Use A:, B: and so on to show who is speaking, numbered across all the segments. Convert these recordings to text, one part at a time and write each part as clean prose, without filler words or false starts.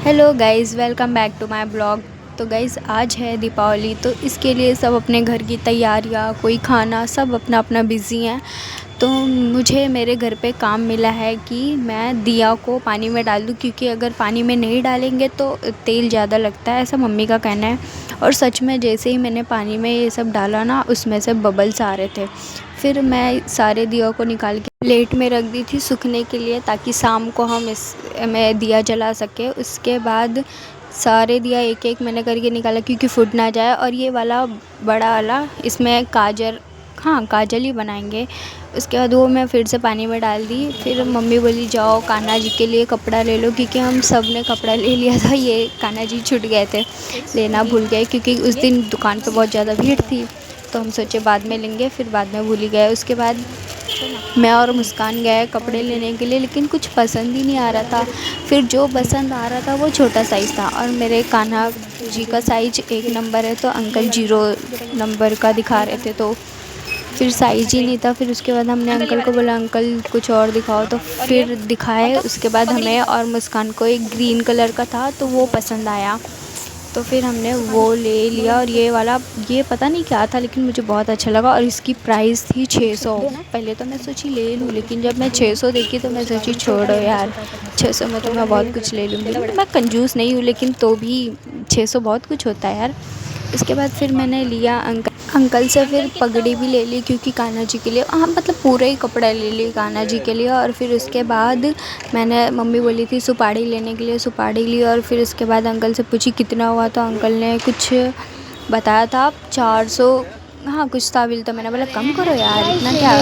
A: Hello guys, welcome back to my blog. तो guys आज है दीपावली, तो इसके लिए सब अपने घर की तैयारियां, कोई खाना, सब अपना अपना बिज़ी हैं। तो मुझे मेरे घर पे काम मिला है कि मैं दिया को पानी में डाल दूँ, क्योंकि अगर पानी में नहीं डालेंगे तो तेल ज़्यादा लगता है, ऐसा मम्मी का कहना है। और सच में जैसे ही मैंने पानी में ये सब डाला ना, उसमें से बबल्स आ रहे थे। फिर मैं सारे दिया को निकाल के प्लेट में रख दी थी सूखने के लिए, ताकि शाम को हम इस में दिया जला सके। उसके बाद सारे दिया एक एक मैंने करके निकाला, क्योंकि फूट ना जाए। और ये वाला बड़ा वाला, इसमें काजल, हाँ काजल ही बनाएंगे। उसके बाद वो मैं फिर से पानी में डाल दी। फिर मम्मी बोली जाओ कान्हा जी के लिए कपड़ा ले लो, क्योंकि हम सब ने कपड़ा ले लिया था, ये कान्हा जी छूट गए थे, लेना भूल गए, क्योंकि उस दिन दुकान पे बहुत ज़्यादा भीड़ थी। तो हम सोचे बाद में लेंगे, फिर बाद में भूल ही गए। उसके बाद मैं और मुस्कान गए कपड़े लेने के लिए, लेकिन कुछ पसंद ही नहीं आ रहा था। फिर जो पसंद आ रहा था वो छोटा साइज़ था, और मेरे कान्हा जी का साइज 1 नंबर है, तो अंकल 0 नंबर का दिखा रहे थे, तो फिर साइज ही नहीं था। फिर उसके बाद हमने अंकल को बोला अंकल कुछ और दिखाओ, तो फिर दिखाए। उसके बाद हमें और मुस्कान को एक ग्रीन कलर का था, तो वो पसंद आया, तो फिर हमने वो ले लिया। और ये वाला, ये पता नहीं क्या था, लेकिन मुझे बहुत अच्छा लगा, और इसकी प्राइस थी 600। पहले तो मैं सोची ले लूँ, लेकिन जब मैं 600 देखी तो मैं सोची छोड़ो यार, 600 में तो मैं बहुत कुछ ले लूँगी। मैं कंजूस नहीं हूँ, लेकिन तो भी 600 बहुत कुछ होता है यार। उसके बाद फिर मैंने लिया अंकल से फिर पगड़ी भी ले ली, क्योंकि कान्हा जी के लिए, हाँ मतलब पूरे ही कपड़ा ले ली कान्हा जी के लिए। और फिर उसके बाद मैंने, मम्मी बोली थी सुपारी लेने के लिए, सुपारी ली। और फिर उसके बाद अंकल से पूछी कितना हुआ, तो अंकल ने कुछ बताया था 400, हाँ कुछ था बिल। तो मैंने बोला कम करो यार, इतना क्या।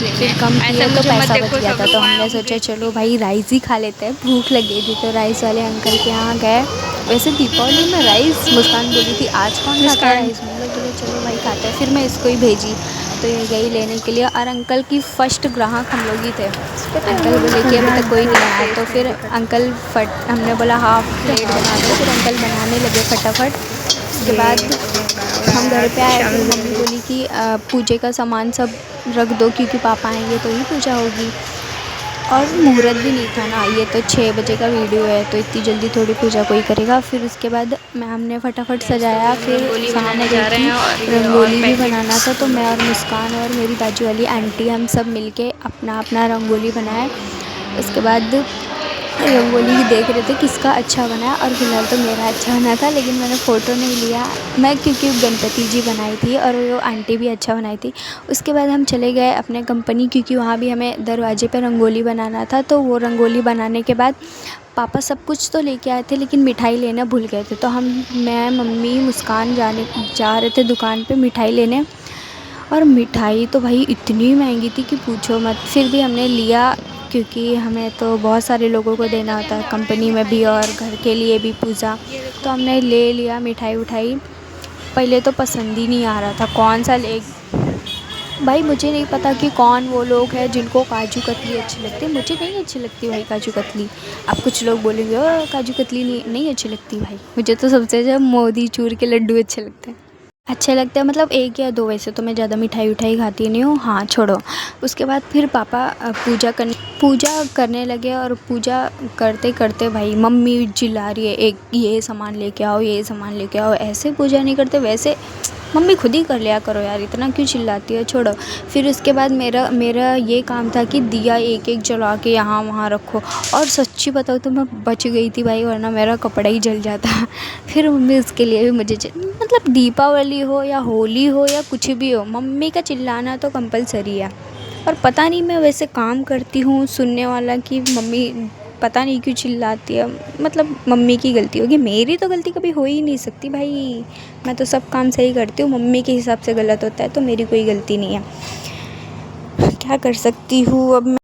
A: फिर कम किए तो पैसा बच गया था, तो हमने सोचा चलो भाई राइस ही खा लेते हैं, भूख लगी थी। तो राइस वाले अंकल के यहाँ गए। वैसे दीपावली में राइस, मुस्कान बोली थी आज कौन खाता है राइस, मतलब बोले चलो भाई खाते हैं। फिर मैं इसको ही भेजी, तो ये गई लेने के लिए। और अंकल की फ़र्स्ट ग्राहक हम लोग ही थे। अंकल बोले कि अभी तक कोई नहीं आया, तो फिर अंकल हमने बोला हाफ प्लेट बना दो, फिर अंकल बनाने लगे फटाफट। उसके बाद हम घर पे आए, फिर मम्मी बोली कि पूजे का सामान सब रख दो, क्योंकि पापा आएंगे तो ही पूजा होगी। और मुहूर्त भी नहीं था ना, ये तो 6 बजे का वीडियो है, तो इतनी जल्दी थोड़ी पूजा कोई करेगा। फिर उसके बाद हमने फटाफट सजाया। फिर शाम हो गई थी, रंगोली भी बनाना था, तो मैं और मुस्कान और मेरी बाजू वाली आंटी, हम सब मिलके अपना अपना रंगोली बनाए। उसके बाद रंगोली देख रहे थे किसका अच्छा बना है, और फिलहाल तो मेरा अच्छा बना था, लेकिन मैंने फ़ोटो नहीं लिया मैं, क्योंकि गणपति जी बनाई थी और वो आंटी भी अच्छा बनाई थी। उसके बाद हम चले गए अपने कंपनी, क्योंकि वहाँ भी हमें दरवाजे पे रंगोली बनाना था। तो वो रंगोली बनाने के बाद पापा सब कुछ तो लेके आए थे, लेकिन मिठाई लेना भूल गए थे। तो मैं, मम्मी, मुस्कान जा रहे थे दुकान पे मिठाई लेने। और मिठाई तो भाई इतनी महंगी थी कि पूछो मत। फिर भी हमने लिया, क्योंकि हमें तो बहुत सारे लोगों को देना होता है, कंपनी में भी और घर के लिए भी पूजा। तो हमने ले लिया मिठाई उठाई। पहले तो पसंद ही नहीं आ रहा था कौन सा ले। भाई मुझे नहीं पता कि कौन वो लोग हैं जिनको काजू कतली अच्छी लगती है, मुझे नहीं अच्छी लगती भाई काजू कतली। अब कुछ लोग बोलेंगे ओ काजू कतली नहीं अच्छी लगती, भाई मुझे तो सबसे ज़्यादा मोदी चूर के लड्डू अच्छे लगते हैं। अच्छे लगते हैं मतलब 1 या 2, वैसे तो मैं ज़्यादा मिठाई उठाई खाती नहीं हूँ। हाँ छोड़ो। उसके बाद फिर पापा पूजा करने लगे, और पूजा करते करते भाई मम्मी चिल्ला रही है एक ये सामान लेके आओ, ये सामान लेके आओ। ऐसे पूजा नहीं करते, वैसे मम्मी खुद ही कर लिया करो यार, इतना क्यों चिल्लाती है, छोड़ो। फिर उसके बाद मेरा ये काम था कि दिया एक एक जला के यहाँ वहाँ रखो। और सच्ची बताओ तो मैं बच गई थी भाई, वरना मेरा कपड़ा ही जल जाता। फिर मम्मी उसके लिए भी मुझे मतलब दीपावली हो या होली हो या कुछ भी हो, मम्मी का चिल्लाना तो कंपलसरी है। और पता नहीं मैं वैसे काम करती हूँ सुनने वाला कि मम्मी पता नहीं क्यों चिल्लाती है, मतलब मम्मी की गलती होगी, मेरी तो गलती कभी हो ही नहीं सकती भाई। मैं तो सब काम सही करती हूँ, मम्मी के हिसाब से गलत होता है तो मेरी कोई गलती नहीं है, क्या कर सकती हूँ अब मैं।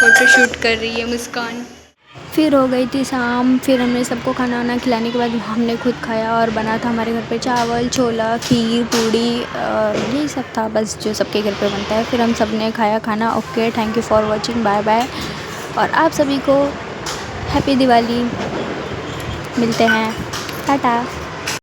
A: फोटो शूट कर रही है मुस्कान। फिर हो गई थी शाम, फिर हमने सबको खाना वाना खिलाने के बाद हमने खुद खाया। और बना था हमारे घर पे चावल, छोला, खीर, पूड़ी, यही सब था बस जो सबके घर पे बनता है। फिर हम सब ने खाया खाना। Okay, thank you for watching, bye bye. और आप सभी को हैप्पी दिवाली। मिलते हैं, टाटा।